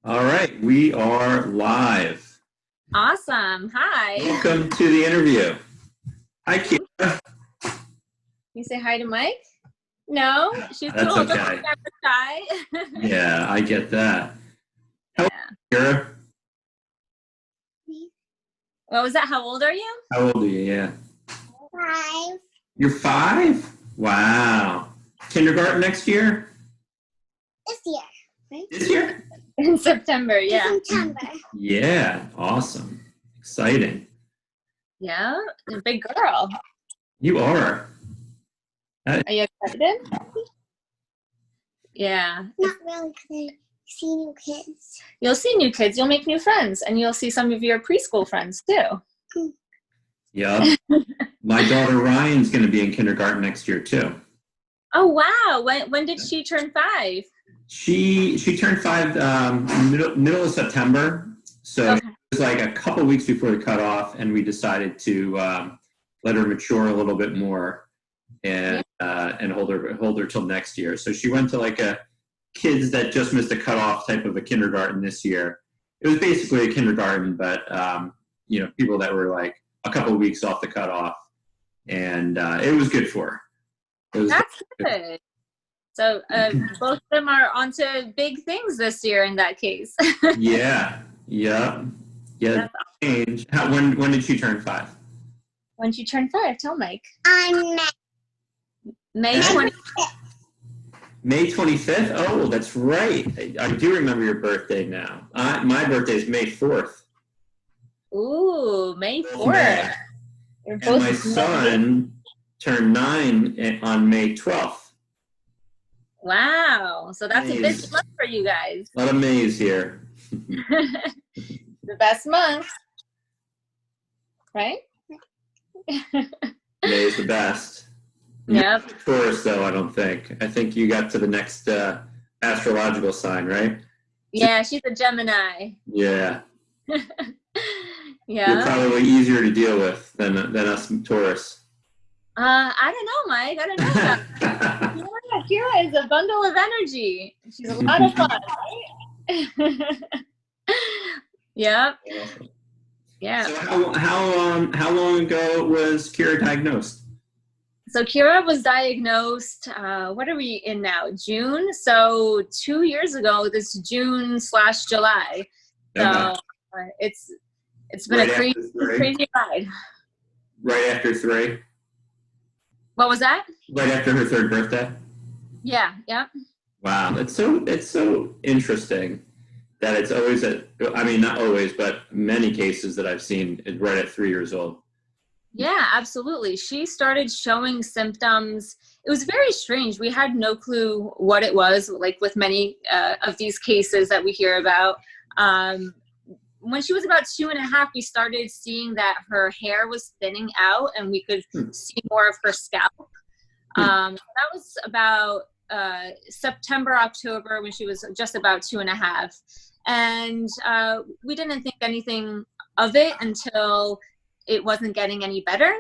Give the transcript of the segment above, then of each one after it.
All right, we are live. Awesome. Hi. Welcome to the interview. Hi, Keira. You say hi to Mike? No, she's That's too old okay. to shy. Yeah, I get that. How old Yeah. are you, Keira? What was that? How old are you? How old are you? Yeah. 5. You're 5? Wow. Kindergarten next year? This year, right? This year? In September, yeah. September. Yeah, awesome. Exciting. Yeah, a big girl. You are. Are you excited? Yeah. Not really, because I see new kids. You'll see new kids, you'll make new friends, and you'll see some of your preschool friends too. Yeah. My daughter Ryan's going to be in kindergarten next year too. Oh, wow. When did she turn 5? She turned 5 middle of September, so Okay. it was like a couple weeks before the cutoff, and we decided to let her mature a little bit more and hold her till next year. So she went to like a kids that just missed a cutoff type of a kindergarten this year. It was basically a kindergarten, but people that were like a couple weeks off the cutoff, and it was good for her. That's good. So both of them are onto big things this year in that case. Yeah. Change. When did she turn 5? When she turned 5, tell Mike. I'm May 20th. May 25th? Oh, that's right. I do remember your birthday now. My birthday is May 4th. Ooh, May 4th. May. You're And my son turned 9 on May 12th. Wow. So that's a big month for you guys. A lot of Mays here. The best month. Right? May is the best. Yep. Taurus, though, I don't think. I think you got to the next astrological sign, right? Yeah, she's a Gemini. Yeah. Yeah. You're probably easier to deal with than us Taurus. I don't know, Mike. I don't know about Keira is a bundle of energy. She's a lot of fun, right? Yeah. Yeah. So how long ago was Keira diagnosed? So Keira was diagnosed, what are we in now? June? So 2 years ago, this June/July. So it's been a crazy ride. Right after 3? What was that? Right after her 3rd birthday? Yeah, yeah. Wow, it's so interesting that it's always not always, but many cases that I've seen is right at 3 years old. Yeah, absolutely. She started showing symptoms. It was very strange. We had no clue what it was, like with many of these cases that we hear about. When she was about 2.5, we started seeing that her hair was thinning out and we could see more of her scalp. That was about September, October, when she was just about 2.5. And we didn't think anything of it until it wasn't getting any better.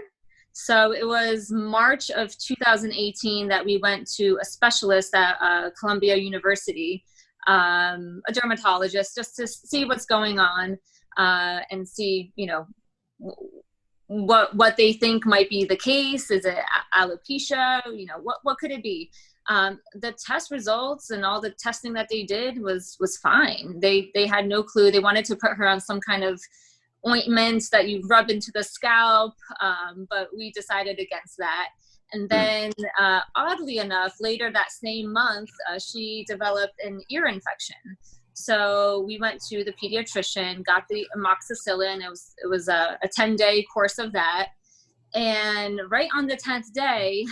So it was March of 2018 that we went to a specialist at Columbia University, a dermatologist, just to see what's going on and see, what they think might be the case. Is it alopecia? What could it be? The test results and all the testing that they did was fine. They had no clue. They wanted to put her on some kind of ointment that you rub into the scalp, but we decided against that. And then oddly enough, later that same month, she developed an ear infection. So we went to the pediatrician, got the amoxicillin. It was a 10-day course of that. And right on the 10th day,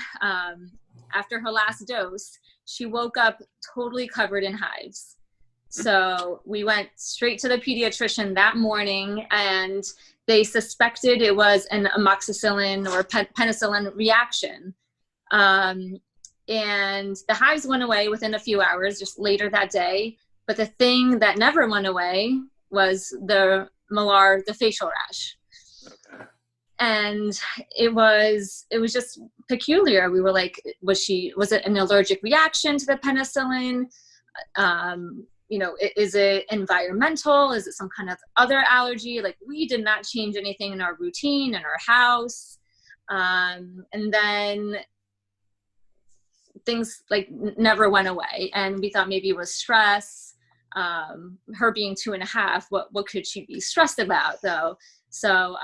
after her last dose, she woke up totally covered in hives. So we went straight to the pediatrician that morning, and they suspected it was an amoxicillin or penicillin reaction. And the hives went away within a few hours, just later that day. But the thing that never went away was the malar, the facial rash. Okay. And it was just peculiar. We were like, was it an allergic reaction to the penicillin? is it environmental? Is it some kind of other allergy? Like, we did not change anything in our routine, in our house. And then things like never went away. And we thought maybe it was stress. Her being 2.5, what could she be stressed about though? So,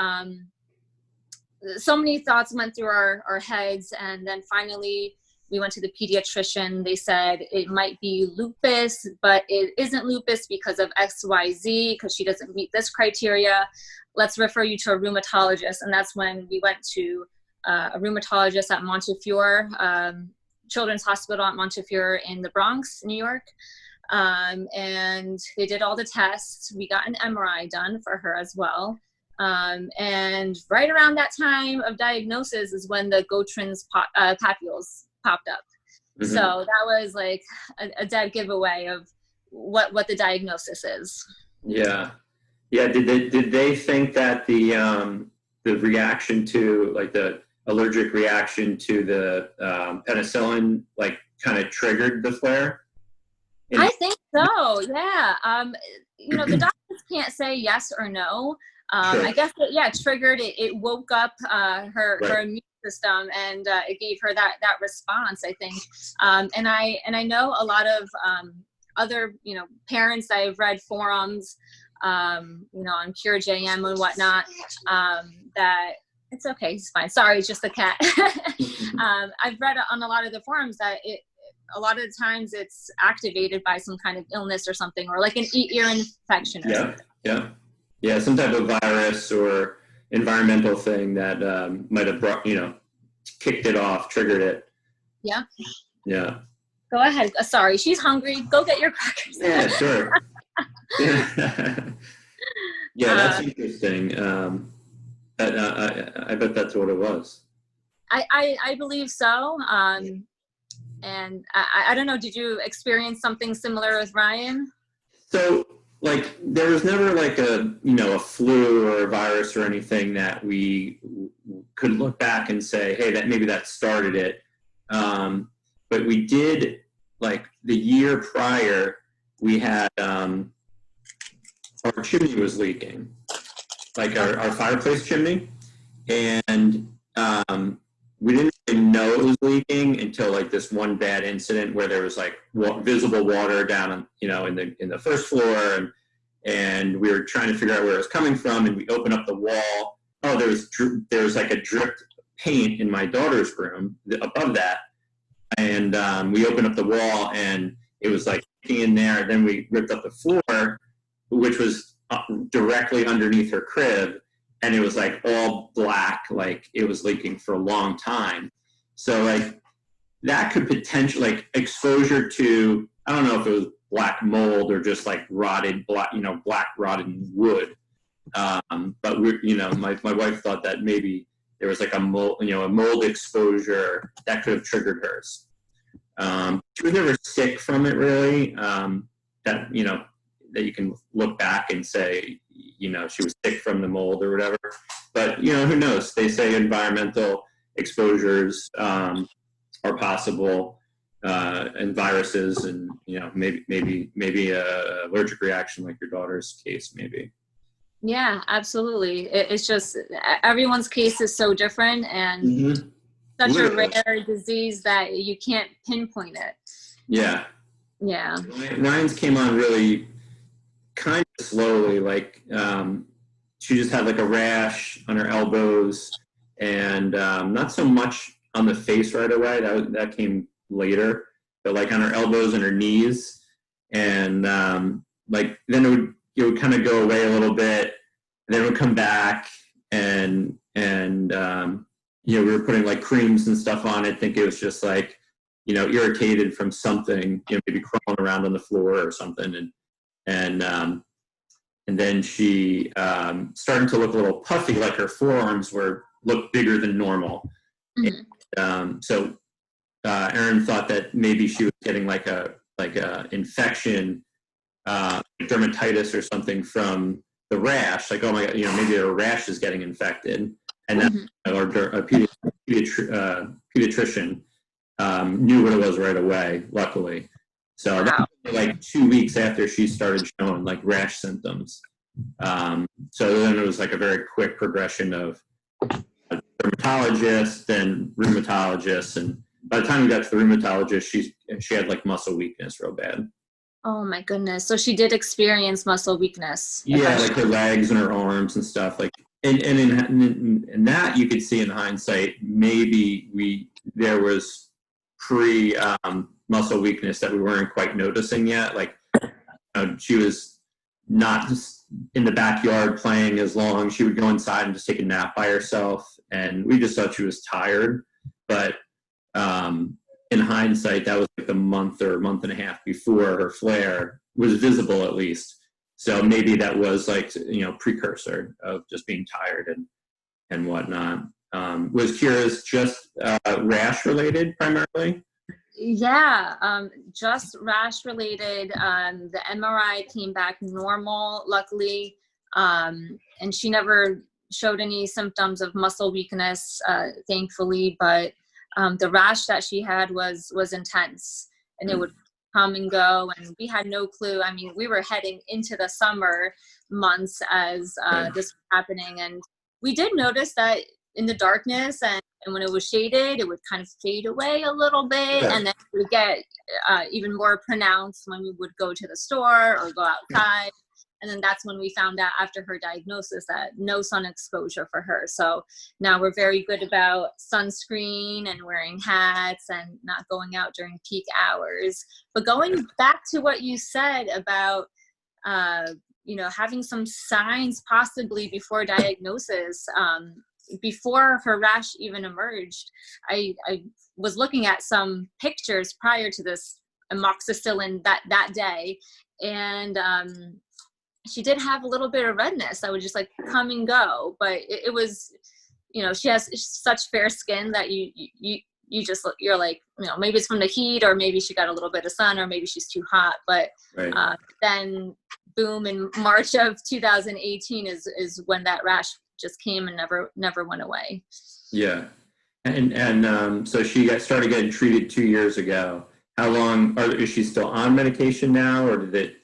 so many thoughts went through our heads. And then finally we went to the pediatrician. They said it might be lupus, but it isn't lupus because of XYZ, because she doesn't meet this criteria. Let's refer you to a rheumatologist. And that's when we went to a rheumatologist at Montefiore, Children's Hospital at Montefiore in the Bronx, New York. And they did all the tests. We got an MRI done for her as well. And right around that time of diagnosis is when the Gotrin's papules popped up. Mm-hmm. So that was like a dead giveaway of what the diagnosis is. Yeah. Did they think that the reaction to, like, the allergic reaction to the penicillin, like, kind of triggered the flare? I think so. Yeah. The doctors can't say yes or no. Sure. I guess it triggered it. It woke up her immune system, and it gave her that response, I think. And I know a lot of other parents. I've read forums, on Cure JM and whatnot, that it's okay, it's fine. Sorry, it's just a cat. I've read on a lot of the forums that a lot of the times it's activated by some kind of illness or something, or like an ear infection. Or something. Yeah, some type of virus or environmental thing that might have brought, kicked it off, triggered it. Yeah. Go ahead. Sorry, she's hungry. Go get your crackers. Yeah, sure. Yeah, that's interesting. I bet that's what it was. I believe so. And I don't know, did you experience something similar with Ryan? So, like, there was never like a flu or a virus or anything that we could look back and say, hey, that started it. But we did, like, the year prior, we had our chimney was leaking, like our fireplace chimney, and we didn't even know it was leaking until, like, this one bad incident where there was, like, visible water down in the first floor, and we were trying to figure out where it was coming from, and we opened up the wall. Oh, there was like a dripped paint in my daughter's room above that, and we opened up the wall, and it was like in there. Then we ripped up the floor, which was directly underneath her crib, and it was like all black, like it was leaking for a long time. So, like, that could potentially, like, exposure to, I don't know if it was black mold or just like rotted black rotted wood. But my wife thought that maybe there was like a mold exposure that could have triggered hers. She was never sick from it, really. That you can look back and say, she was sick from the mold or whatever. But, who knows? They say environmental exposures are possible, and viruses, and, maybe a allergic reaction like your daughter's case, maybe. Yeah, absolutely. It's just everyone's case is so different, and such a rare disease that you can't pinpoint it. Yeah. Ryan's came on really kind of slowly. Like, she just had like a rash on her elbows, and not so much on the face right away. That came later, but like on her elbows and her knees, and like then it would kind of go away a little bit, and then it would come back, and we were putting like creams and stuff on it. I think it was just like, irritated from something, maybe crawling around on the floor or something, and then she started to look a little puffy, like her forearms looked bigger than normal. Mm-hmm. So Erin thought that maybe she was getting like a infection, dermatitis or something from the rash. Like, oh my God, maybe her rash is getting infected, and then our pediatrician knew what it was right away, luckily. So that was like 2 weeks after she started showing like rash symptoms. So then it was like a very quick progression of dermatologist, then rheumatologist, and by the time we got to the rheumatologist, she had like muscle weakness real bad. Oh my goodness. So she did experience muscle weakness. Yeah, like her legs and her arms and stuff. Like, and in that you could see in hindsight, maybe there was pre muscle weakness that we weren't quite noticing yet. Like, she was not just in the backyard playing as long. She would go inside and just take a nap by herself, and we just thought she was tired. But in hindsight, that was like a month or a month and a half before her flare was visible, at least. So maybe that was like, precursor of just being tired and whatnot. Was Keira's just rash related primarily? Yeah, just rash related. The MRI came back normal, luckily, and she never showed any symptoms of muscle weakness, thankfully. But the rash that she had was intense, and it would come and go, and we had no clue. I mean, we were heading into the summer months as this was happening, and we did notice that in the darkness and when it was shaded, it would kind of fade away a little bit, and then it would get even more pronounced when we would go to the store or go outside. And then that's when we found out after her diagnosis that no sun exposure for her. So now we're very good about sunscreen and wearing hats and not going out during peak hours. But going back to what you said about, having some signs possibly before diagnosis, before her rash even emerged, I was looking at some pictures prior to this amoxicillin that day, and she did have a little bit of redness that would just like come and go, but it was, she has such fair skin that you're like, maybe it's from the heat, or maybe she got a little bit of sun, or maybe she's too hot. But then boom, in March of 2018 is when that rash just came and never went away. Yeah. And so she started getting treated 2 years ago. How long, is she still on medication now, or did it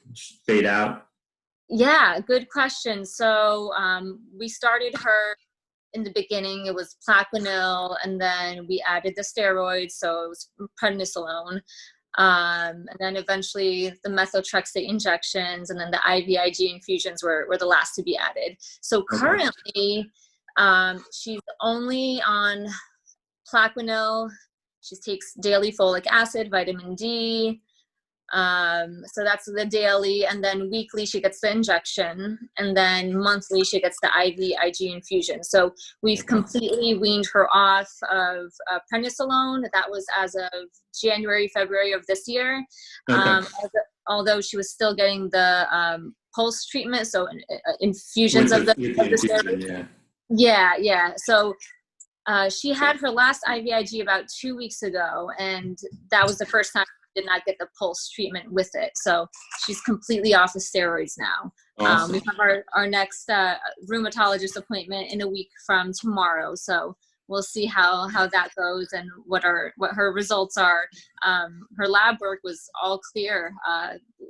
fade out? Yeah, good question. So we started her in the beginning. It was Plaquenil, and then we added the steroids, so it was prednisolone. And then eventually the methotrexate injections, and then the IVIG infusions were the last to be added. So currently, she's only on Plaquenil. She takes daily folic acid, vitamin D. So that's the daily, and then weekly she gets the injection, and then monthly she gets the IVIG infusion. So we've completely weaned her off of prednisolone. That was as of January, February of this year. Although she was still getting the pulse treatment, so infusions of the steroids. Yeah. So she had her last IVIG about 2 weeks ago, and that was the first time did not get the pulse treatment with it. So she's completely off the steroids now. Awesome. We have our next rheumatologist appointment in a week from tomorrow. So we'll see how that goes and what her results are. Her lab work was all clear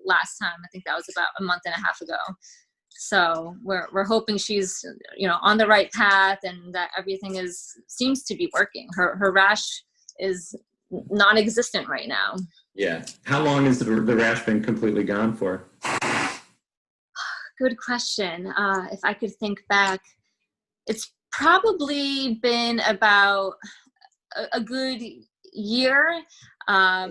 last time. I think that was about a month and a half ago. So we're hoping she's on the right path and that everything seems to be working. Her rash is non-existent right now. Yeah. How long has the rash been completely gone for? Good question. If I could think back, it's probably been about a good year. I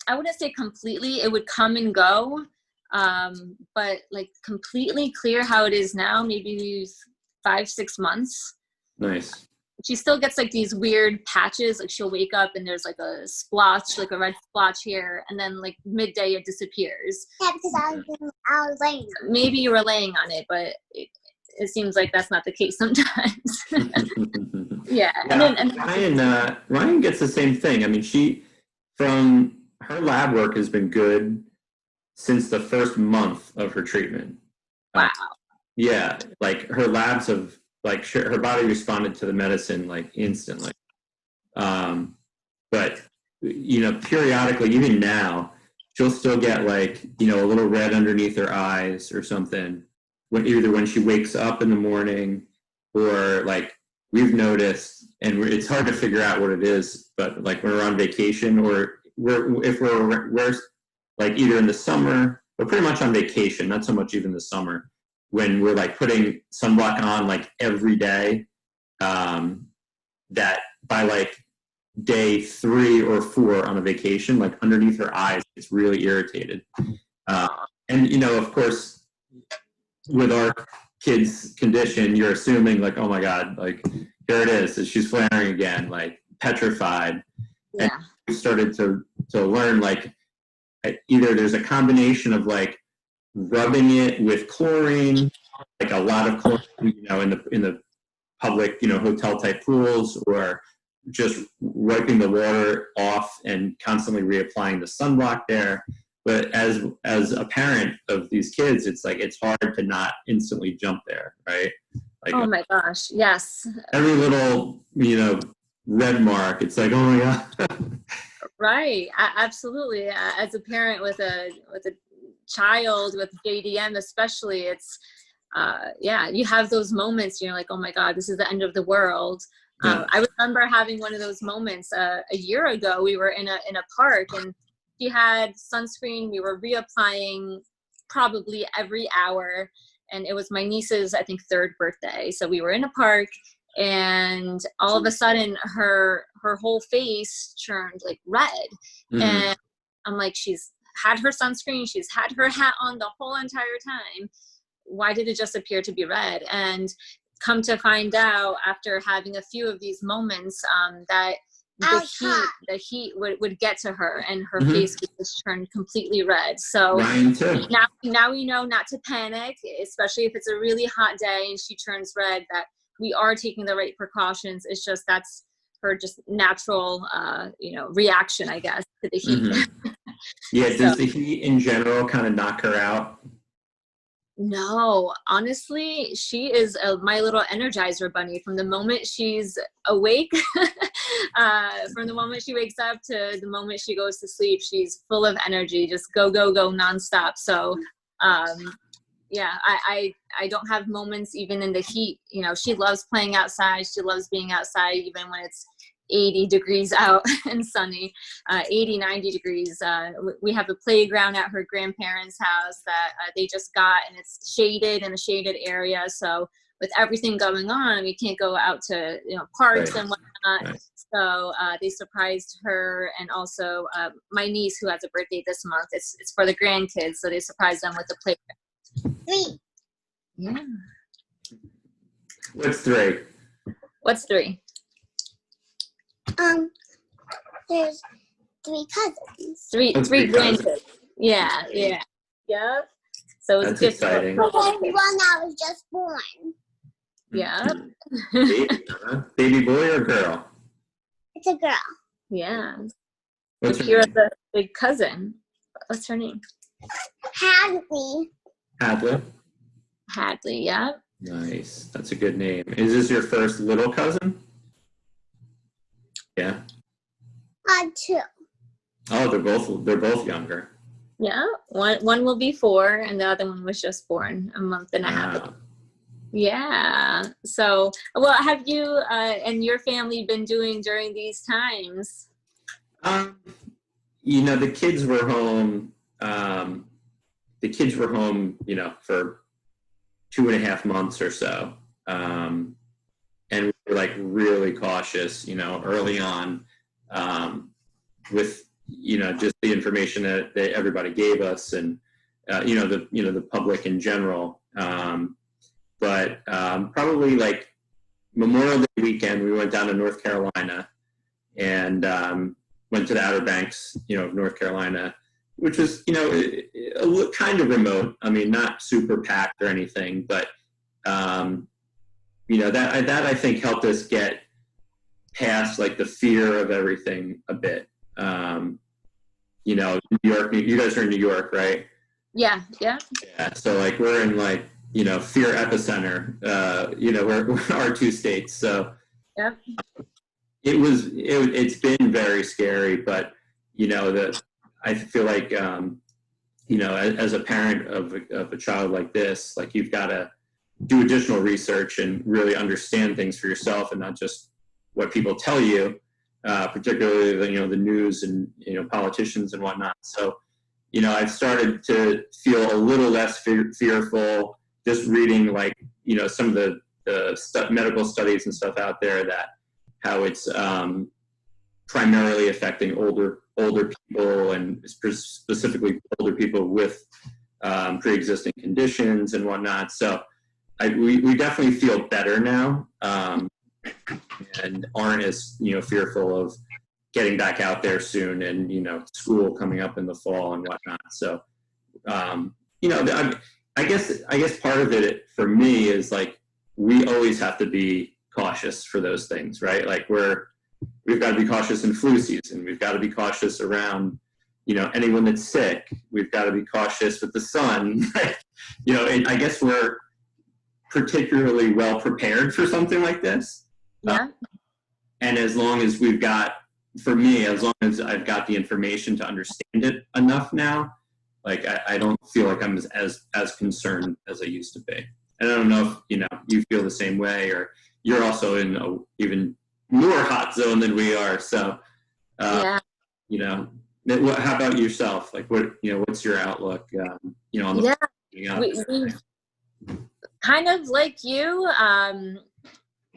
wouldn't say completely. It would come and go. But like completely clear how it is now, maybe 5-6 months. Nice. She still gets like these weird patches, like she'll wake up and there's like a splotch, like a red splotch here, and then like midday it disappears. Yeah, because I was laying. Maybe you were laying on it, but it seems like that's not the case sometimes. Yeah. Ryan gets the same thing. I mean, from her lab work has been good since the first month of her treatment. Wow. Yeah, like her labs have, like, her body responded to the medicine like instantly. But periodically, even now, she'll still get like, you know, a little red underneath her eyes or something, either when she wakes up in the morning, or like we've noticed, and it's hard to figure out what it is, but like when we're on vacation, or if we're like either in the summer, we're pretty much on vacation, not so much even the summer, when we're like putting sunblock on like every day, that by like day 3 or 4 on a vacation, like underneath her eyes, it's really irritated. And, you know, of course, with our kid's condition, you're assuming like, oh my God, like here it is, she's flaring again, like petrified. Yeah. And we started to learn like either there's a combination of like rubbing it with chlorine, like a lot of chlorine, you know, in the public, you know, hotel type pools, or just wiping the water off and constantly reapplying the sunblock there. But as a parent of these kids, it's like it's hard to not instantly jump there, right? Like, oh my gosh, yes. Every little, you know, red mark, it's like, oh my God. Right, absolutely. As a parent with a child with JDM, especially, it's yeah, you have those moments. You're like, oh my God, this is the end of the world. Yeah. I remember having one of those moments a year ago. We were in a park, and she had sunscreen. We were reapplying probably every hour, and it was my niece's, I think, 3rd birthday. So we were in a park, and all of a sudden her whole face turned like red. Mm-hmm. And I'm like, she's had her sunscreen, she's had her hat on the whole entire time. Why did it just appear to be red? And come to find out after having a few of these moments, that the heat would get to her, and her face would just turn completely red. So now we know not to panic, especially if it's a really hot day and she turns red, that we are taking the right precautions. It's just that's her just natural, you know, reaction, I guess, to the heat. Mm-hmm. Yeah, does the heat in general kind of knock her out? No, honestly, she is my little energizer bunny. From the moment she's awake, from the moment she wakes up to the moment she goes to sleep, she's full of energy, just go, go, go nonstop. So, yeah, I don't have moments even in the heat. You know, she loves playing outside. She loves being outside even when it's 80 degrees out and sunny, 80, 90 degrees. We have a playground at her grandparents' house that they just got, and it's shaded in a shaded area. So with everything going on, we can't go out to, you know, parks and whatnot. Right. So they surprised her, and also my niece, who has a birthday this month. It's for the grandkids, so they surprised them with the playground. 3. Yeah. What's 3? What's 3? There's 3 cousins. Three grandkids. Yeah. So it's that's exciting. One that was just born. Yeah. Baby boy or girl? It's a girl. Yeah. What's her Keira's name? the big cousin. What's her name? Hadley. Hadley, yeah. Nice. That's a good name. Is this your first little cousin? Yeah. 2. Oh, they're both younger. Yeah. One will be 4, and the other one was just born a month and a half ago. Yeah. So, what have you and your family been doing during these times? You know, the kids were home. You know, for 2.5 months or so, and we were like really cautious, you know, early on, with, you know, just the information that everybody gave us, and the public in general. But probably like Memorial Day weekend, we went down to North Carolina and went to the Outer Banks, you know, of North Carolina, which was, you know, kind of remote. I mean, not super packed or anything, but you know, that I think helped us get past like the fear of everything a bit. You know, New York. You guys are in New York, right? Yeah. So like we're in like, you know, fear epicenter. You know, we're our 2 states. So yep. It's been very scary, but you know, I feel like, you know, as a parent of a child like this, like you've got to do additional research and really understand things for yourself and not just what people tell you, particularly the, you know, the news and, you know, politicians and whatnot. So, you know, I've started to feel a little less fearful just reading, like, you know, some of the medical studies and stuff out there, that how it's primarily affecting older people, and specifically older people with pre-existing conditions and whatnot. So we definitely feel better now, and aren't as, you know, fearful of getting back out there soon, and, you know, school coming up in the fall and whatnot. So, you know, I guess part of it for me is like, we always have to be cautious for those things, right? Like we've got to be cautious in flu season. We've got to be cautious around, you know, anyone that's sick. We've got to be cautious with the sun. You know, and I guess we're particularly well prepared for something like this. Yeah. And as long as we've got, for me, as long as I've got the information to understand it enough now, like I don't feel like I'm as concerned as I used to be. And I don't know if, you know, you feel the same way, or you're also in a even more hot zone than we are. So, Yeah. you know, how about yourself? Like, what, you know, what's your outlook, you know, on the we kind of like you.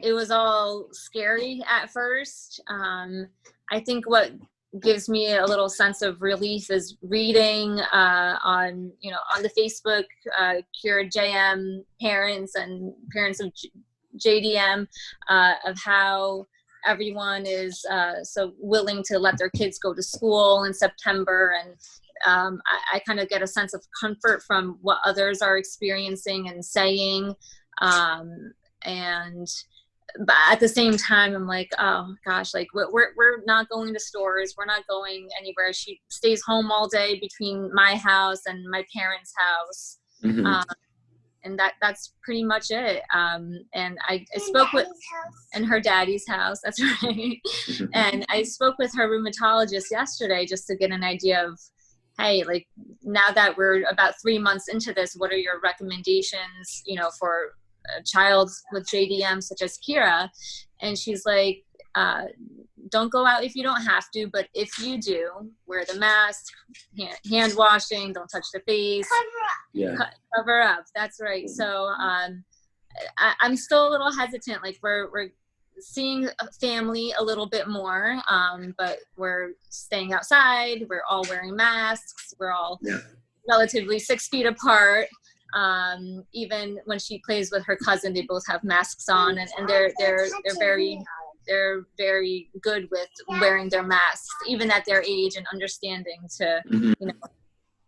It was all scary at first. I think what gives me a little sense of relief is reading on the Facebook Cure JM parents and parents of JDM, of how everyone is so willing to let their kids go to school in September. And I kind of get a sense of comfort from what others are experiencing and saying. But at the same time, I'm like, oh gosh, like we're not going to stores. We're not going anywhere. She stays home all day between my house and my parents' house. Mm-hmm. And that's pretty much it. And I spoke with, and her daddy's house. That's right. Mm-hmm. And I spoke with her rheumatologist yesterday just to get an idea of, hey, like now that we're about 3 months into this, what are your recommendations, you know, for a child with JDM such as Keira? And she's like, don't go out if you don't have to, but if you do, wear the mask, hand washing, don't touch the face, cover up. That's right. So I'm still a little hesitant. Like we're seeing family a little bit more, but we're staying outside. We're all wearing masks. We're all relatively 6 feet apart. Even when she plays with her cousin, they both have masks on, and they're very good with wearing their masks, even at their age, and understanding to, you know,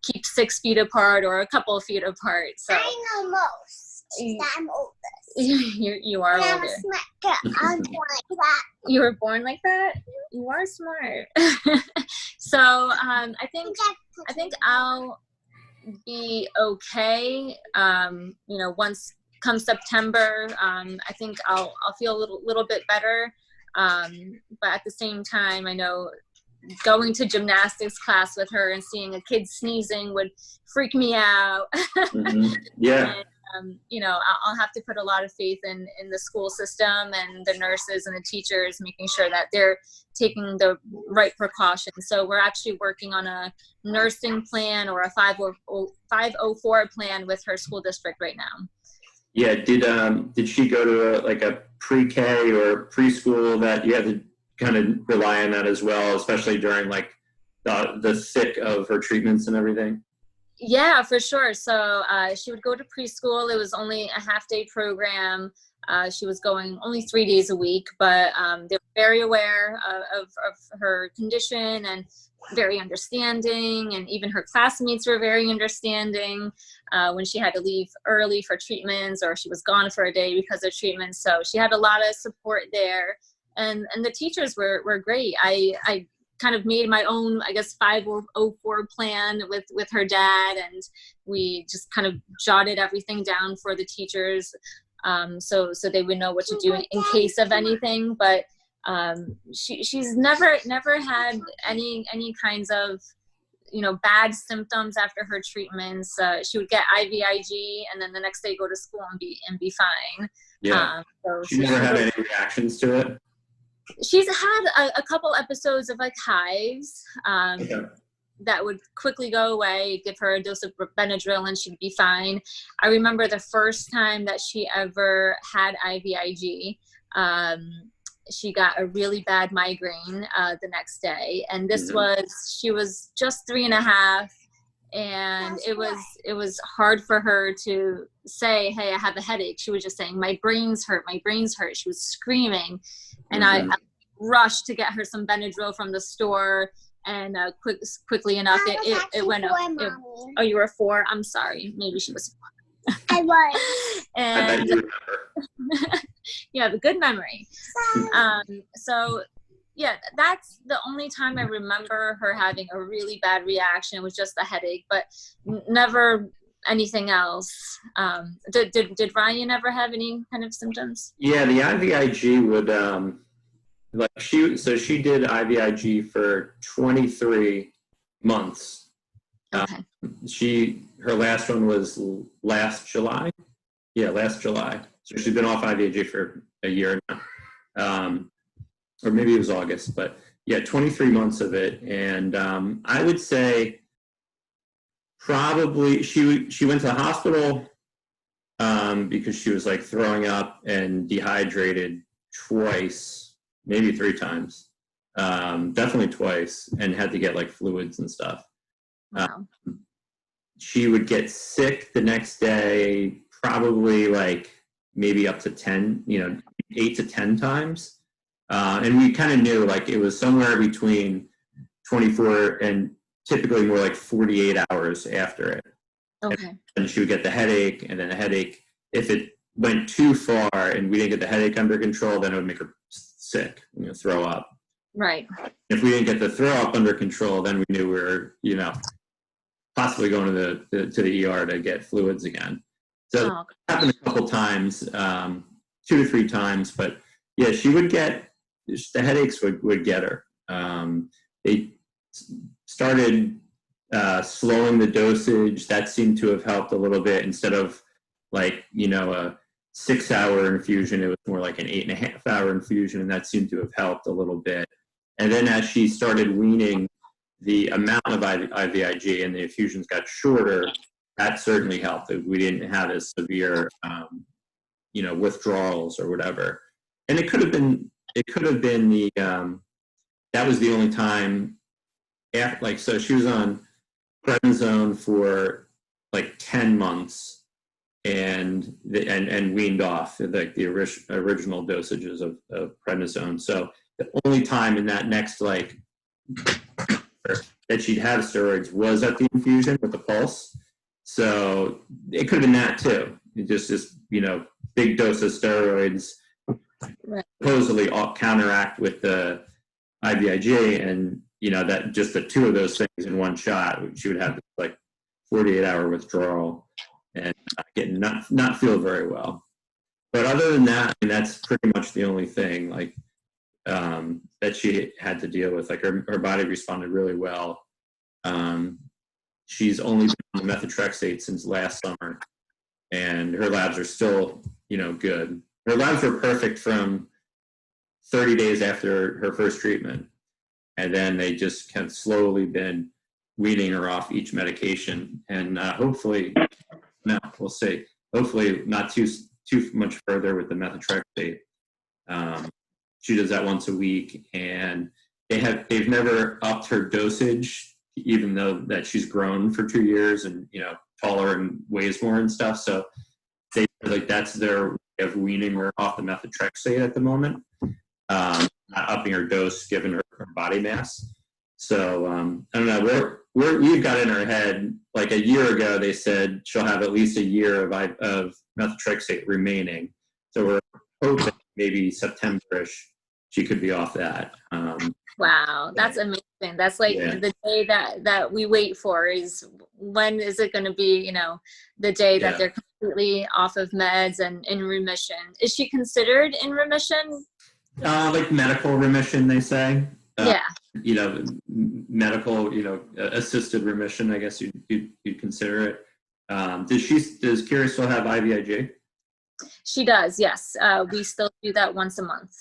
keep 6 feet apart or a couple of feet apart. So I know most. I'm oldest. You are older. I was born like that. You were born like that? You are smart. So I think I'll be okay. You know, once come September, I think I'll feel a little bit better. But at the same time, I know going to gymnastics class with her and seeing a kid sneezing would freak me out. Mm-hmm. Yeah. And, you know, I'll have to put a lot of faith in the school system and the nurses and the teachers, making sure that they're taking the right precautions. So we're actually working on a nursing plan or a 504 plan with her school district right now. Yeah. Did she go to a pre-K or preschool that you had to kind of rely on that as well, especially during like the thick of her treatments and everything? Yeah, for sure. So she would go to preschool. It was only a half-day program. She was going only 3 days a week, but they were very aware of her condition and very understanding. And even her classmates were very understanding when she had to leave early for treatments or she was gone for a day because of treatments. So she had a lot of support there. And the teachers were great. I kind of made my own, I guess, 504 plan with her dad, and we just kind of jotted everything down for the teachers, so they would know what to do in case of anything. But she's never had any kinds of bad symptoms after her treatments. She would get IVIG, and then the next day go to school and be fine. Yeah. She never had any reactions to it? She's had a couple episodes of like hives that would quickly go away. Give her a dose of Benadryl and she'd be fine. I remember the first time that she ever had IVIG, she got a really bad migraine the next day, and this she was just 3.5, and it was hard for her to say, hey, I have a headache. She was just saying, my brains hurt. She was screaming, and I rushed to get her some Benadryl from the store, and quickly enough it went up. Oh, you were 4? I'm sorry, maybe she was 4. I was. And I bet you remember. you have a good memory. So yeah, that's the only time I remember her having a really bad reaction. It was just the headache, but never anything else. Did Ryan ever have any kind of symptoms? Yeah, the IVIG would she did IVIG for 23 months. Okay. Her last one was last July. Yeah, last July. So she's been off IVIG for a year now. Or maybe it was August, but yeah, 23 months of it. And I would say probably she went to the hospital because she was like throwing up and dehydrated twice, maybe 3 times. Definitely twice, and had to get like fluids and stuff. Wow. She would get sick the next day, probably like maybe up to 10, 8 to 10 times. And we kind of knew like it was somewhere between 24 and typically more like 48 hours after it. Okay. And she would get the headache, and then the headache, if it went too far and we didn't get the headache under control, then it would make her sick, throw up. Right. If we didn't get the throw up under control, then we knew we were, possibly going to the ER to get fluids again. So it happened a couple times, 2 to 3 times, but yeah, she would get, the headaches would get her. They started slowing the dosage. That seemed to have helped a little bit. Instead of like, a 6-hour infusion, it was more like an 8.5-hour infusion, and that seemed to have helped a little bit. And then as she started weaning the amount of IVIG and the infusions got shorter, that certainly helped. We didn't have as severe, withdrawals or whatever. And it could have been the, that was the only time after, so she was on prednisone for like 10 months and weaned off the original dosages of prednisone. So the only time in that next that she'd have steroids was at the infusion with the pulse. So it could have been that too. Just this, big dose of steroids supposedly counteract with the IVIG, and that just the 2 of those things in one shot, she would have like 48-hour withdrawal and not feel very well. But other than that, that's pretty much the only thing that she had to deal with. Like her body responded really well. She's only been on the methotrexate since last summer, and her labs are still, good. Her labs were perfect from 30 days after her first treatment, and then they just have slowly been weaning her off each medication, and hopefully, we'll see. Hopefully, not too much further with the methotrexate. She does that once a week, and they've never upped her dosage, even though that she's grown for 2 years and taller and weighs more and stuff. So they that's their way of weaning her off the methotrexate at the moment, not upping her dose given her body mass. So I don't know. We've got in our head, like a year ago, they said she'll have at least a year of methotrexate remaining. So we're hoping maybe September-ish she could be off that. Wow, that's amazing. That's the day that we wait for is, when is it going to be, the day that they're completely off of meds and in remission. Is she considered in remission? Like medical remission, they say. Yeah. medical, assisted remission, I guess you'd consider it. Does Keira still have IVIG? She does, yes. We still do that once a month.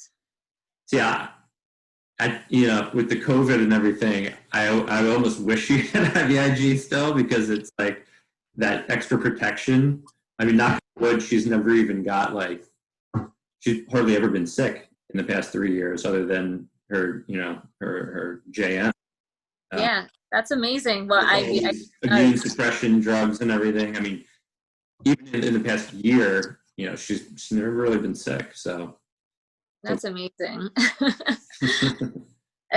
Yeah. With the COVID and everything, I almost wish she had IVIG still, because it's like that extra protection. I mean, knock on wood, she's never even got she's hardly ever been sick in the past 3 years, other than her, her JM. Yeah, that's amazing. Well, immune suppression drugs and everything. I mean, even in the past year, she's never really been sick. So that's amazing.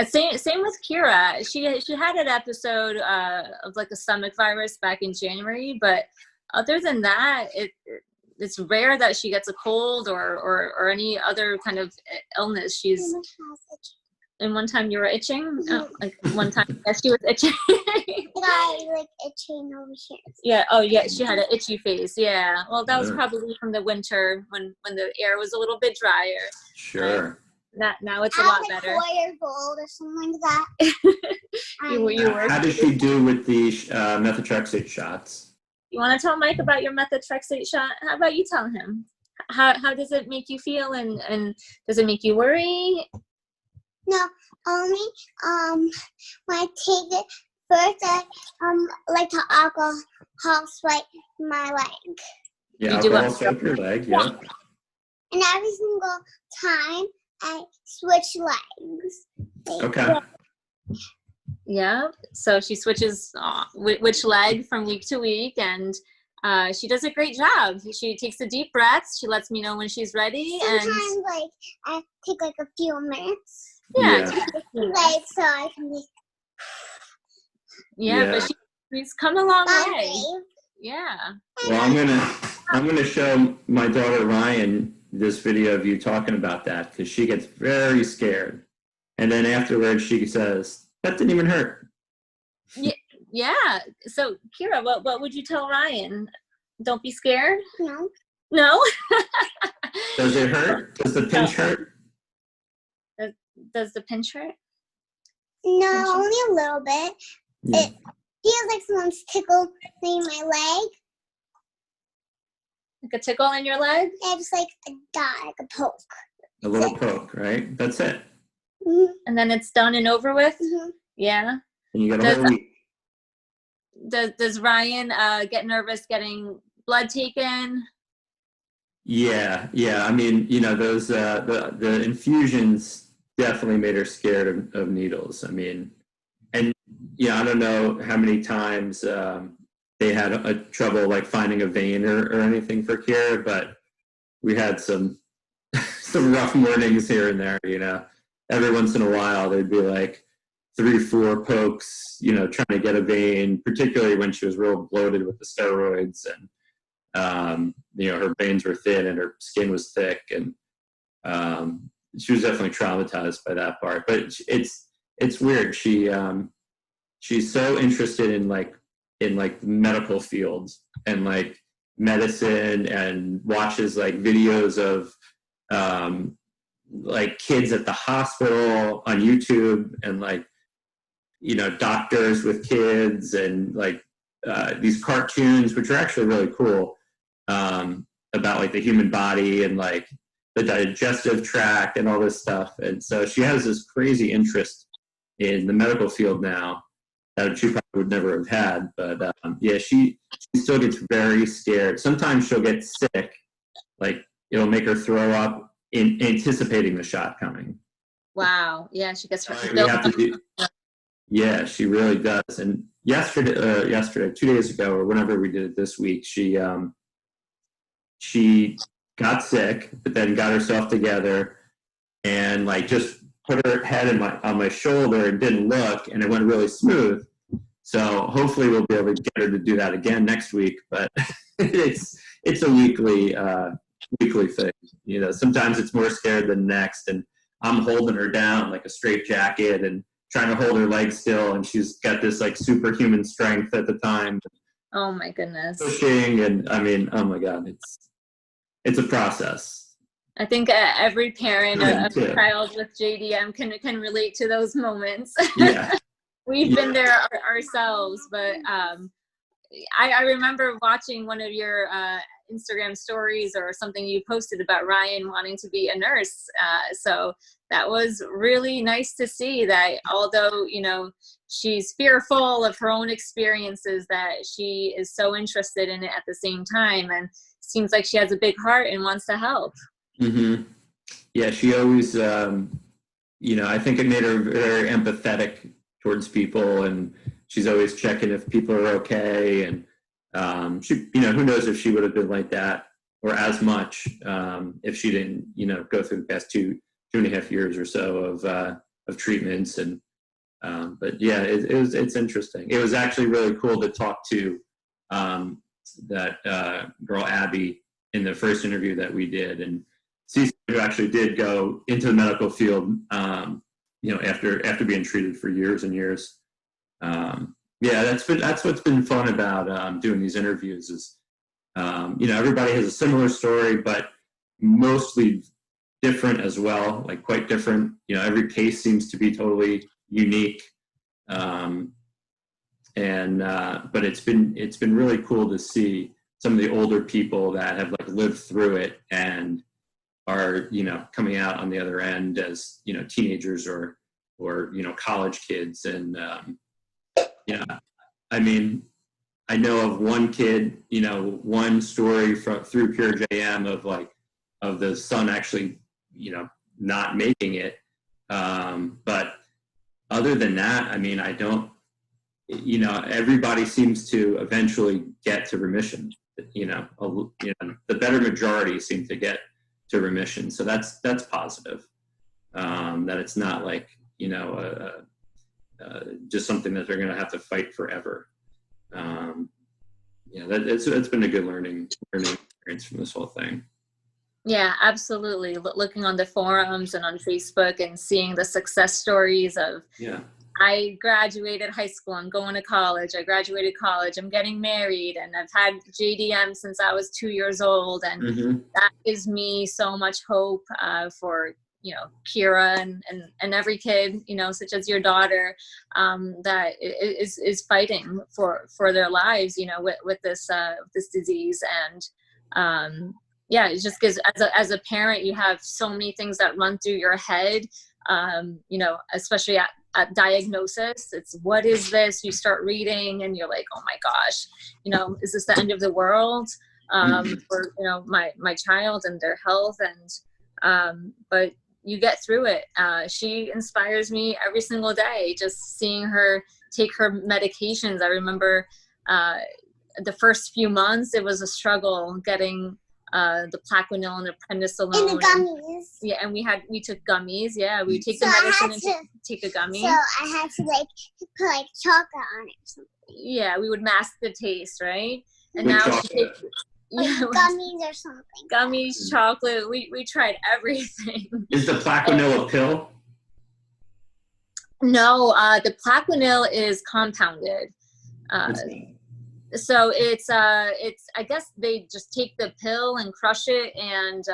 Same with Keira. She had an episode of like a stomach virus back in January, but other than that, it's rare that she gets a cold or any other kind of illness. And one time you were itching? Oh, like one time, yes, she was itching. Like itching over here. Yeah. Oh, yeah. She had an itchy face. Yeah. Well, that was probably from the winter when the air was a little bit drier. Sure. Now it's a lot better. 4 years old or something like that. you were. How does she do with the methotrexate shots? You want to tell Mike about your methotrexate shot? How about you tell him? How does it make you feel, and does it make you worry? No, only when I take it first, I like to alcohol swipe my leg. Yeah, alcohol swipe your leg. Yeah. And every single time I switch legs. Okay. Yeah. So she switches which leg from week to week, and she does a great job. She takes a deep breath. She lets me know when she's ready. Sometimes, I take a few minutes. Yeah. So I can be. Yeah, but she's come a long way. Yeah. Well, I'm gonna show my daughter Ryan this video of you talking about that, because she gets very scared, and then afterwards she says, "That didn't even hurt." Yeah. So Keira, what would you tell Ryan? Don't be scared. No. No. Does it hurt? Does the pinch hurt? Does the pinch hurt? No, only a little bit. Yeah. It feels like someone's tickling my leg. Like a tickle in your leg? Yeah, just like a dot, like a poke. A little poke, right? That's it. Mm-hmm. And then it's done and over with? Mm-hmm. Yeah. And you got a whole week. Does Ryan get nervous getting blood taken? Yeah. I mean, those the infusions definitely made her scared of needles. I mean, and I don't know how many times they had a trouble finding a vein or anything for Keira, but we had some rough mornings here and there. Every once in a while there'd be 3-4 pokes, trying to get a vein, particularly when she was real bloated with the steroids, and her veins were thin and her skin was thick, and she was definitely traumatized by that part. But it's weird. She's so interested in the medical fields and medicine, and watches videos of kids at the hospital on YouTube, and doctors with kids, and these cartoons, which are actually really cool, about the human body and the digestive tract and all this stuff. And so she has this crazy interest in the medical field now that she probably would never have had. But she still gets very scared. Sometimes she'll get sick, it'll make her throw up in anticipating the shot coming. Wow. Yeah, she gets her. Yeah, she really does. And yesterday, 2 days ago, or whenever we did it this week, she got sick, but then got herself together and just put her head on my shoulder and didn't look, and it went really smooth. So hopefully we'll be able to get her to do that again next week. But it's a weekly thing. Sometimes it's more scared than next, and I'm holding her down like a straitjacket and trying to hold her leg still, and she's got this superhuman strength at the time. Oh my goodness. Pushing, and I mean, oh my God, it's a process. I think every parent Yeah, of a child with JDM can relate to those moments. Yeah. We've been there ourselves, but I remember watching one of your Instagram stories or something you posted about Ryan wanting to be a nurse. So that was really nice to see that although, you know, she's fearful of her own experiences, that she is so interested in it at the same time, and seems like she has a big heart and wants to help. Mm-hmm. Yeah, she always, you know, I think it made her very empathetic towards people, and she's always checking if people are okay. And she, you know, who knows if she would have been like that or as much if she didn't, you know, go through the past 2.5 years or so of treatments. And but yeah, it's interesting. It was actually really cool to talk to that girl Abby in the first interview that we did, and see who actually did go into the medical field, you know, after being treated for years and years. Yeah, that's what's been fun about doing these interviews is, you know, everybody has a similar story, but mostly different as well, like quite different. You know, every case seems to be totally unique. But it's been really cool to see some of the older people that have like lived through it and are, you know, coming out on the other end as, you know, teenagers or you know, college kids. And you know, I mean, I know of one kid, you know, one story through Pure JM of the son actually, you know, not making it. But other than that, I mean, I don't, you know, everybody seems to eventually get to remission. You know, the better majority seem to get to remission. So that's positive. That it's not like, you know, just something that they're going to have to fight forever. Yeah, it's been a good learning experience from this whole thing. Yeah, absolutely. Looking on the forums and on Facebook and seeing the success stories of, I graduated high school, I'm going to college, I graduated college, I'm getting married, and I've had JDM since I was 2 years old. And that gives me so much hope for, you know, Keira and every kid, you know, such as your daughter, that is fighting for their lives, you know, with this disease. And yeah, it just gives, as a parent, you have so many things that run through your head, you know, especially at diagnosis. It's, what is this? You start reading and you're like, oh my gosh, you know, is this the end of the world for, you know, my child and their health? And but you get through it. She inspires me every single day, just seeing her take her medications. I remember the first few months, it was a struggle getting the Plaquenil and the prednisolone. And the gummies. Yeah, and we took gummies. Yeah, we take the medicine and take a gummy. So I had to like put like chocolate on it or something. Yeah, we would mask the taste, right? And With now chocolate. she takes Gummies or something. Gummies, chocolate. We tried everything. Is the Plaquenil a pill? No, the Plaquenil is compounded. So it's I guess they just take the pill and crush it, and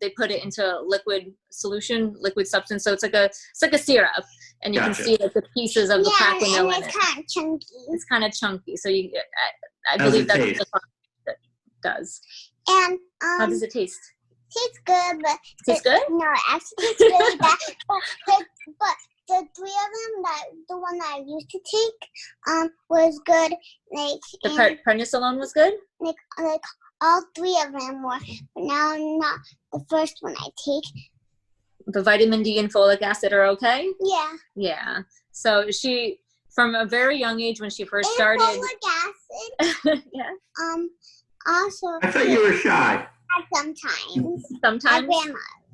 they put it into liquid solution, liquid substance. So it's like a syrup, and you can see like the pieces of the Plaquenil in it. It's kind of chunky. It's kind of chunky. So I believe that's what it does. And how does it taste? Tastes good, but tastes good? No, it actually tastes really bad. But the three of them, the one that I used to take, was good. Like the prednisolone was good. Like all three of them were, but now not the first one I take. The vitamin D and folic acid are okay. Yeah. Yeah. So she, from a very young age, when she first started. Folic acid. Yeah. Also. I thought you were shy. Sometimes. Sometimes.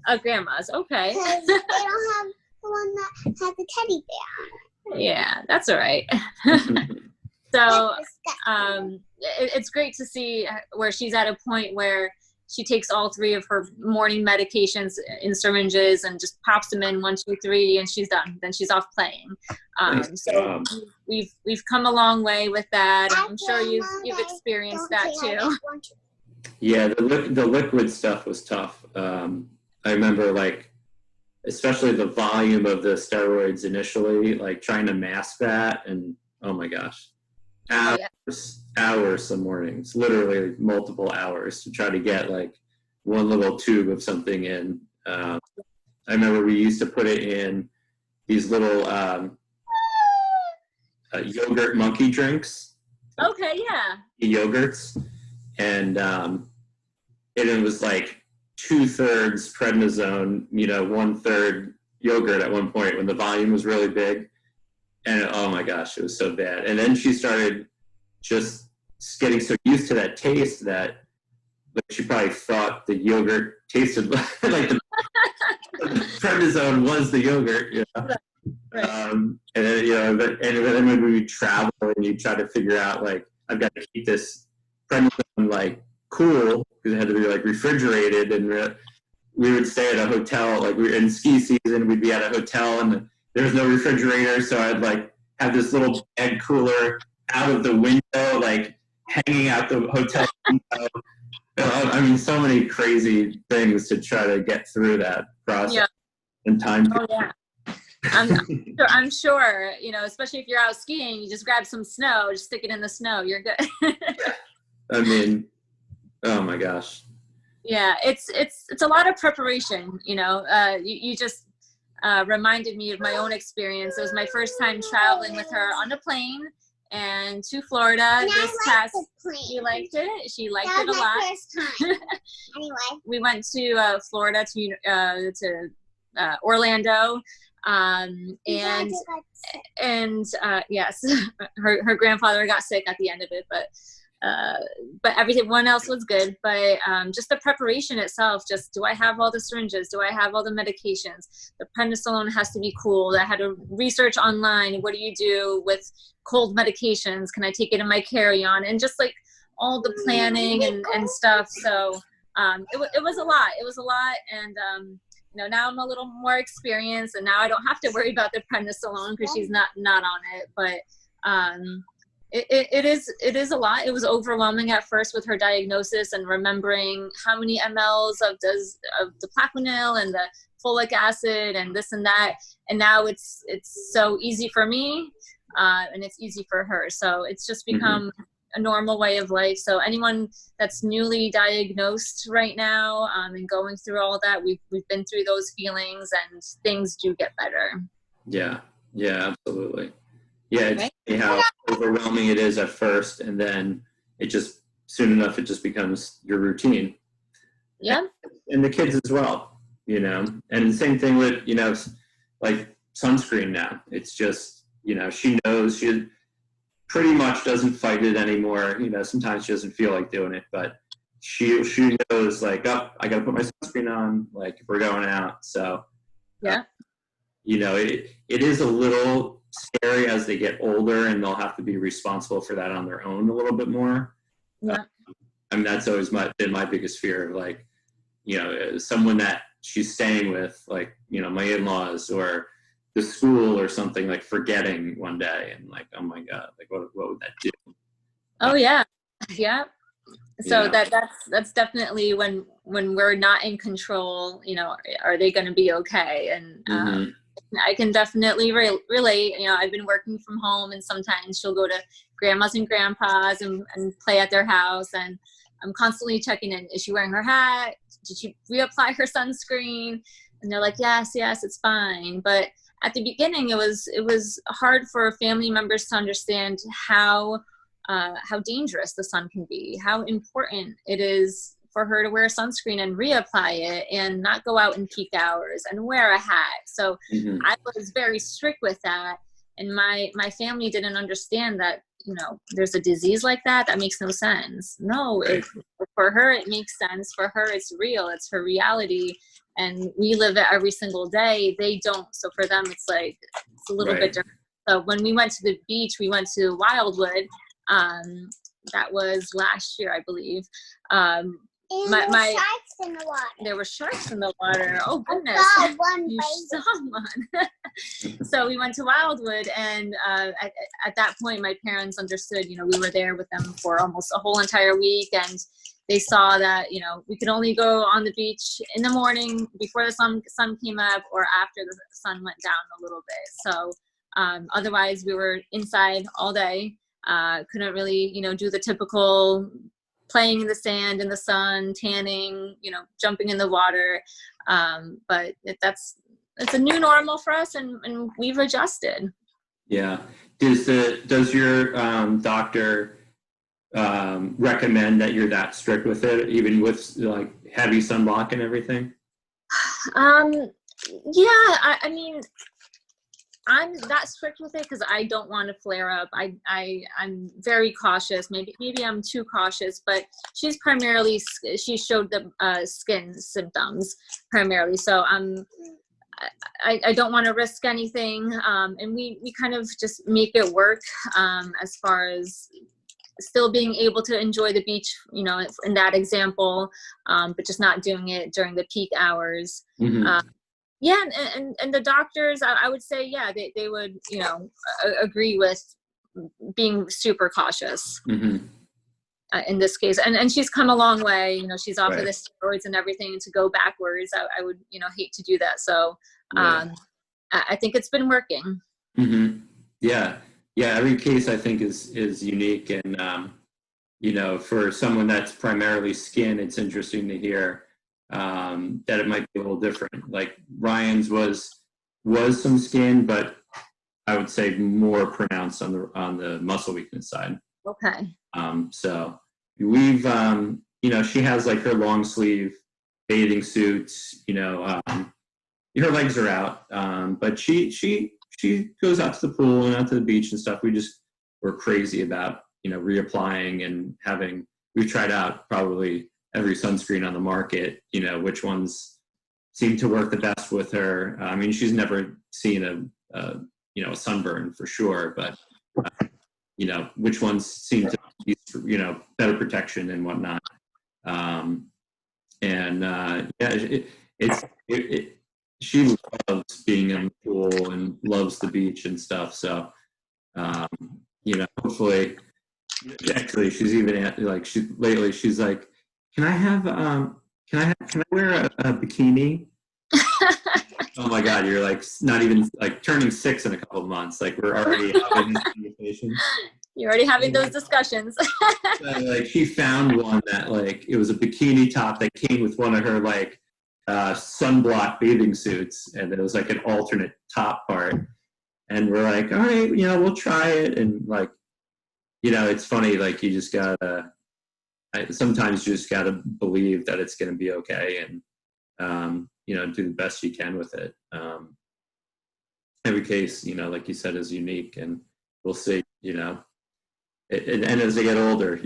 At grandma's. Grandma's. Okay. Because they don't have the one that has the teddy bear on it. Yeah, that's all right. So it's great to see where she's at a point where she takes all three of her morning medications in syringes and just pops them in 1, 2, 3, and she's done. Then she's off playing. So we've come a long way with that. I'm sure you've experienced that too. Yeah, the liquid stuff was tough. I remember like, especially the volume of the steroids initially, like trying to mask that, and oh my gosh, hours some mornings, literally multiple hours to try to get like one little tube of something in. I remember we used to put it in these little yogurt monkey drinks. Okay, yeah. Yogurts, and it was like 2/3 prednisone, 1/3 yogurt at one point when the volume was really big. And oh my gosh, it was so bad. And then she started just getting so used to that taste that she probably thought the yogurt tasted like the prednisone was the yogurt. Right. And then, and then when we would travel and you try to figure out like, I've got to keep this prednisone like cool because it had to be like refrigerated, and we would stay at a hotel, like we were in ski season, we'd be at a hotel and there was no refrigerator, so I'd like have this little bag cooler out of the window, like hanging out the hotel window. I mean, so many crazy things to try to get through that process and time. Oh yeah. I'm sure, especially if you're out skiing, you just grab some snow, just stick it in the snow, you're good. I mean, oh my gosh. Yeah, it's a lot of preparation, you just reminded me of my own experience. It was my first time traveling with her on a plane and to Florida this past. She liked it. She liked it a lot. First time. Anyway, we went to Florida to Orlando, and yes, her grandfather got sick at the end of it, but everyone else was good. But just the preparation itself, just, do I have all the syringes? Do I have all the medications? The prednisolone has to be cooled. I had to research online. What do you do with cold medications? Can I take it in my carry-on? And just like all the planning and stuff. So it was a lot. It was a lot. And now I'm a little more experienced, and now I don't have to worry about the prednisolone because she's not on it. But it is a lot. It was overwhelming at first with her diagnosis and remembering how many mLs of the Plaquenil and the folic acid and this and that. And now it's so easy for me, and it's easy for her. So it's just become a normal way of life. So anyone that's newly diagnosed right now, and going through all that, we've been through those feelings, and things do get better. Yeah, absolutely. Yeah, it's funny how overwhelming it is at first, and then soon enough it just becomes your routine. Yeah. And the kids as well, and the same thing with, like sunscreen now. It's just, she knows, she pretty much doesn't fight it anymore. Sometimes she doesn't feel like doing it, but she knows like, oh, I got to put my sunscreen on, like if we're going out. So, yeah, it is a little scary as they get older, and they'll have to be responsible for that on their own a little bit more. Yeah. I mean, that's always been my biggest fear of like, someone that she's staying with, like, my in-laws or the school or something, like forgetting one day and like, oh my God, like what would that do? Oh yeah. Yeah. So that's definitely when we're not in control, are they going to be okay? And I can definitely relate. I've been working from home, and sometimes she'll go to grandma's and grandpa's and play at their house, and I'm constantly checking in. Is she wearing her hat? Did she reapply her sunscreen? And they're like, yes, it's fine. But at the beginning, it was hard for family members to understand how dangerous the sun can be, how important it is for her to wear sunscreen and reapply it and not go out in peak hours and wear a hat. So I was very strict with that. And my family didn't understand that, there's a disease like that. That makes no sense. No, right. For her, it makes sense. For her, it's real. It's her reality. And we live it every single day. They don't. So for them, it's like, it's a little bit different. So when we went to the beach, we went to Wildwood. That was last year, I believe. And My- there were my- sharks in the water. There were sharks in the water. Oh goodness. I saw one You baby. saw one. So we went to Wildwood, and at that point, my parents understood. We were there with them for almost a whole entire week, and they saw that we could only go on the beach in the morning before the sun came up, or after the sun went down a little bit. So otherwise, we were inside all day. Couldn't really do the typical playing in the sand, in the sun, tanning, jumping in the water. But it's a new normal for us, and we've adjusted. Yeah. Does your doctor recommend that you're that strict with it, even with like heavy sunblock and everything? Yeah, I mean, I'm that strict with it because I don't want to flare up. I'm very cautious. Maybe I'm too cautious, but she showed the skin symptoms primarily. So I don't want to risk anything. And we kind of just make it work as far as still being able to enjoy the beach, in that example, but just not doing it during the peak hours. Mm-hmm. Yeah, and the doctors, I would say, yeah, they would, agree with being super cautious in this case. And she's come a long way. She's off of the steroids and everything, and to go backwards, I would, hate to do that. So I think it's been working. Mm-hmm. Yeah. Every case I think is unique, and for someone that's primarily skin, it's interesting to hear that it might be a little different. Like Ryan's was some skin, but I would say more pronounced on the muscle weakness side. Okay. So we've she has like her long sleeve bathing suits. Her legs are out, but she goes out to the pool and out to the beach and stuff. We're crazy about reapplying and we've tried out probably every sunscreen on the market, which ones seem to work the best with her. I mean, she's never seen a sunburn for sure, but which ones seem to be, better protection and whatnot. She loves being in the pool and loves the beach and stuff. So, hopefully, actually, she's even lately she's like, can I wear a bikini? Oh my God, you're like not even like turning 6 in a couple of months. Like we're already having this conversation. You're already having those discussions. So, she found one that it was a bikini top that came with one of her sunblock bathing suits, and it was like an alternate top part. And we're like, all right, we'll try it. And it's funny, you just gotta. Sometimes you just got to believe that it's going to be okay, and do the best you can with it. Every case, like you said, is unique, and we'll see. And as they get older,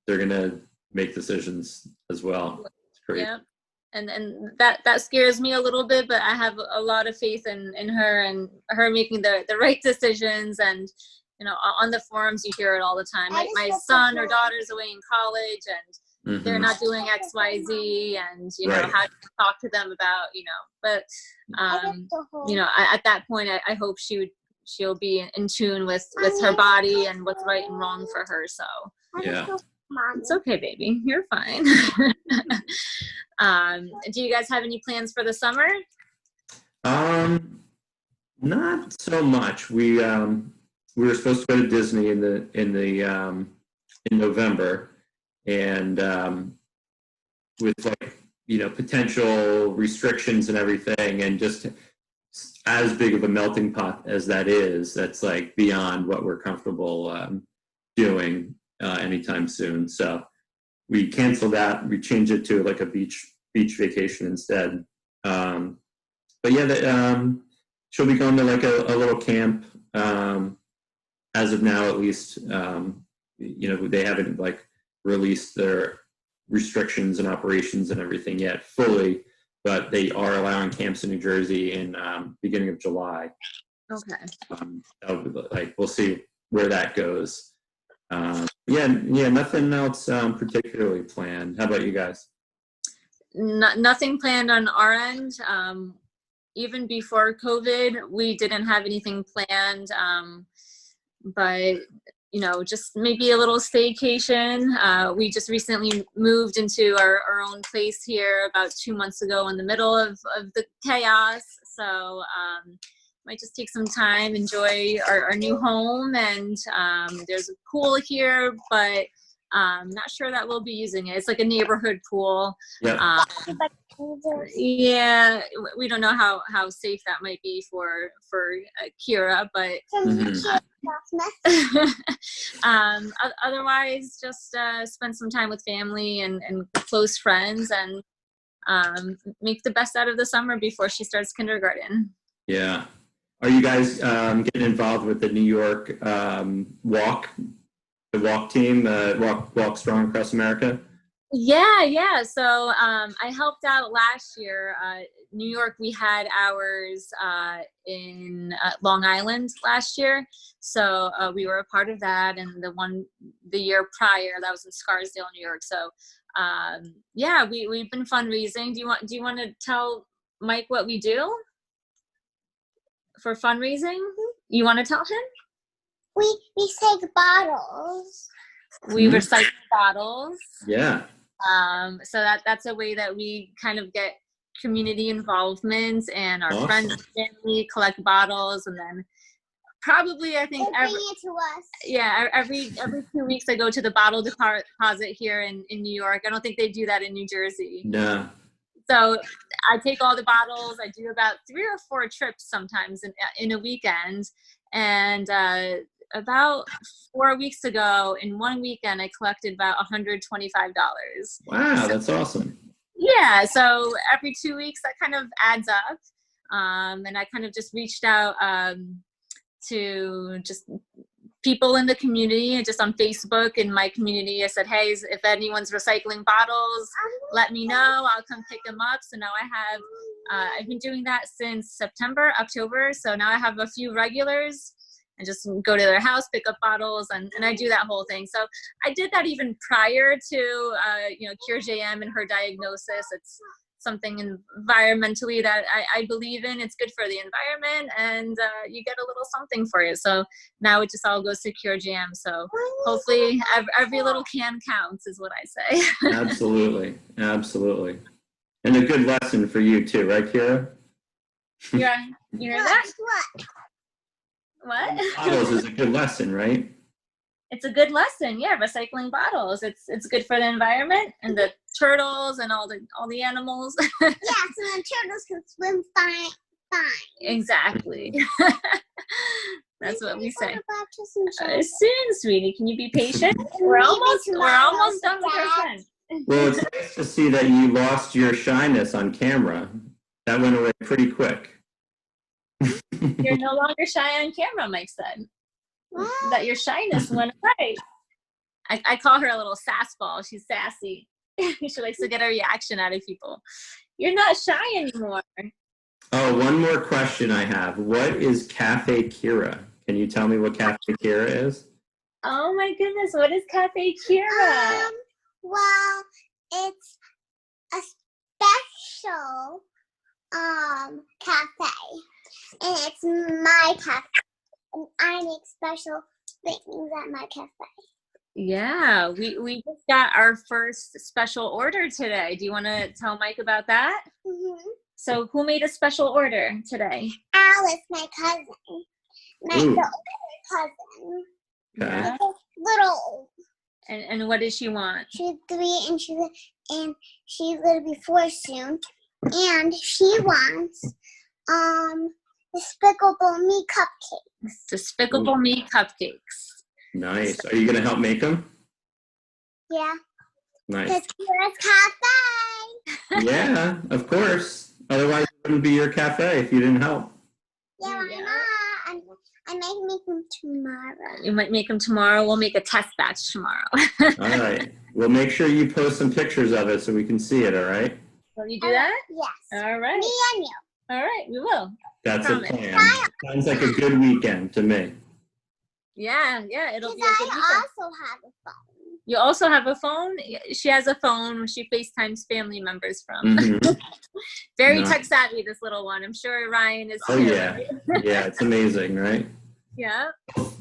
they're going to make decisions as well. It's great. Yeah, and that scares me a little bit, but I have a lot of faith in her and her making the right decisions. And on the forums, you hear it all the time. My son or daughter's away in college, and they're not doing X, Y, Z, and how to talk to them about But at that point, I hope she'll be in tune with her body and what's right and wrong for her. So yeah, it's okay, baby. You're fine. Do you guys have any plans for the summer? Not so much. We were supposed to go to Disney in November, and with potential restrictions and everything, and just as big of a melting pot as that is, that's beyond what we're comfortable doing anytime soon. So we canceled that. We changed it to a beach vacation instead. But yeah, she'll be going to a little camp. As of now, at least, they haven't released their restrictions and operations and everything yet fully, but they are allowing camps in New Jersey in beginning of July. Okay. We'll see where that goes. Yeah, nothing else particularly planned. How about you guys? Nothing planned on our end. Even before COVID, we didn't have anything planned. But you know, just maybe a little staycation. We just recently moved into our own place here about 2 months ago in the middle of the chaos. So might just take some time, enjoy our new home, and there's a pool here, but not sure that we'll be using it. It's like a neighborhood pool. Yeah. Yeah, we don't know how safe that might be for Keira, but otherwise just spend some time with family and close friends, and make the best out of the summer before she starts kindergarten. Yeah. Are you guys getting involved with the New York walk team, Walk Strong Across America? Yeah. So I helped out last year. New York, we had ours in Long Island last year. So we were a part of that. And the year prior, that was in Scarsdale, New York. So yeah, we've been fundraising. Do you want to tell Mike what we do for fundraising? You want to tell him? We take bottles. We recycle bottles. Yeah. So that's a way that we kind of get community involvement, and our Awesome. friends and family collect bottles, and then probably I think Bring it to us. Yeah, every 2 weeks I go to the bottle deposit here in New York. I don't think they do that in New Jersey. No. So I take all the bottles. I do about 3 or 4 trips sometimes in a weekend, and about 4 weeks ago, in one weekend, I collected about $125. Wow, that's awesome. Yeah, so every 2 weeks that kind of adds up, and I kind of just reached out to just people in the community, just on Facebook in my community. I said, hey, if anyone's recycling bottles, let me know. I'll come pick them up. So now I've been doing that since October. So now I have a few regulars. And just go to their house, pick up bottles, and I do that whole thing. So I did that even prior to, Cure JM and her diagnosis. It's something environmentally that I believe in. It's good for the environment, and you get a little something for it. So now it just all goes to Cure JM. So hopefully every little can counts is what I say. Absolutely. Absolutely. And a good lesson for you too, right, Keira? Yeah. You hear that? What? Bottles is a good lesson, right? It's a good lesson, yeah. Recycling bottles. It's good for the environment and the turtles and all the animals. Yeah, so the turtles can swim fine. Exactly. That's what we say. Soon, sweetie. Can you be patient? We're almost done with our friend. Well, it's nice to see that you lost your shyness on camera. That went away pretty quick. You're no longer shy on camera, Mike said. That your shyness went away. I call her a little sass ball. She's sassy. She likes to get a reaction out of people. You're not shy anymore. Oh, one more question I have. What is Cafe Keira? Can you tell me what Cafe Keira is? Oh my goodness, what is Cafe Keira? Well, it's a special cafe. And it's my cafe. And I make special things at my cafe. Yeah, we just got our first special order today. Do you want to tell Mike about that? Mm-hmm. So who made a special order today? Alice, my cousin. My Ooh. little cousin. Okay. Yeah. Little. And what does she want? She's 3 and she's gonna be 4 soon. And she wants Despicable Me cupcakes. Despicable Me cupcakes. Nice. Are you going to help make them? Yeah. Nice. Because Keira's cafe. Yeah, of course. Otherwise, it wouldn't be your cafe if you didn't help. Yeah, why not? I might make them tomorrow. You might make them tomorrow. We'll make a test batch tomorrow. All right. Well, make sure you post some pictures of it so we can see it, all right? Will you do that? Yes. All right. Me and you. All right, we will. That's Promise. a plan. Sounds like a good weekend to me. Yeah, it'll be a Because good I weekend. also have a phone. You also have a phone? She has a phone she FaceTimes family members from. Mhm. Very No. tech savvy, this little one. I'm sure Ryan is Oh too. yeah, yeah, it's amazing, right? Yeah.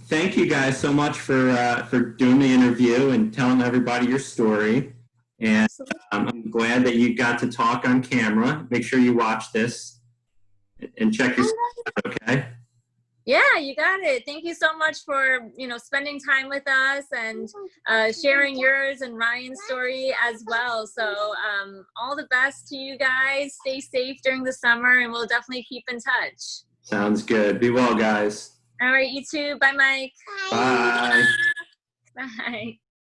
Thank you guys so much for doing the interview and telling everybody your story. And Absolutely. I'm glad that you got to talk on camera. Make sure you watch this and check your out, okay? Yeah, you got it. Thank you so much for, spending time with us and sharing yours and Ryan's story as well. So all the best to you guys. Stay safe during the summer, and we'll definitely keep in touch. Sounds good. Be well, guys. All right, you too. Bye, Mike. Bye. Bye.